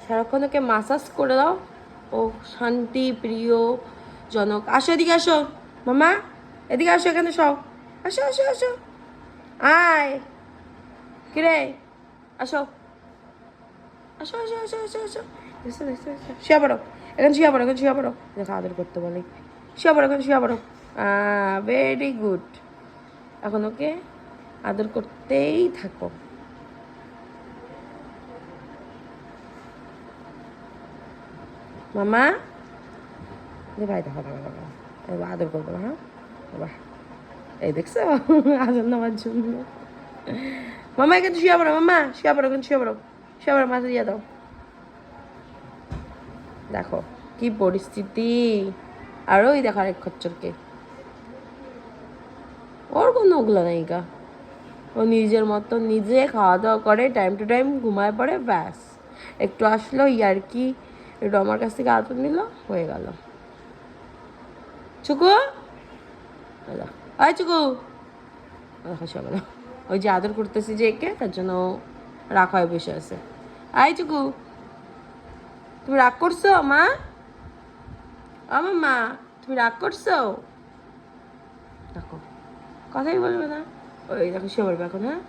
সারাক্ষণ ওকে মাসাজ করে দাও। ও শান্তি প্রিয় জনক। আসো এদিকে আসো মামা, এদিকে আসো, এখানে সব আসো আসো আসো, আয় কিরে, আসো আসো আসো আসো আসো আসো, এসো এসো এসো, শুয়ে পড়ো, এখন শুয়ে পড়ো, এখন শুয়ে পড়ো, দেখো আদর করতে বলে, শুয়ে পড়ো, এখন শুয়ে পড়ো। Very good. এখন ওকে আদর করতেই থাকো। মামা ভাই দেখো দেখো দেখো, এবার আদর করবো, হ্যাঁ বাহ, এই দেখছো আদর নেওয়ার জন্য। মামা এখানে শুয়ে পড়ো, মামা শুয়ে পড়ো, এখানে শুয়ে পড়ো, শুয়ে পড়ো, মাথা দিয়ে দাও। দেখো কি পরিস্থিতি। আর ওই দেখো আরেক খচ্চরকে, ওর কোনো ওগুলো নেই গা। ও নিজের মতো নিজে খাওয়া দাওয়া করে, টাইম টু টাইম ঘুমায় পড়ে, ব্যাস একটু আসলো ইয়ার্কি, একটু আমার কাছ থেকে আদর নিল, হয়ে গেল। চুকু, আয় চুকু, দেখো সব ওই যে আদর করতেছি যে একে, তার জন্য রাখা হয়ে বসে আছে। আয় চুকু, তুমি রাগ করছো মা? আমার মা, তুমি রাগ করছো? দেখো কথাই বলবে না, ওই দেখো সে বলবে এখন, হ্যাঁ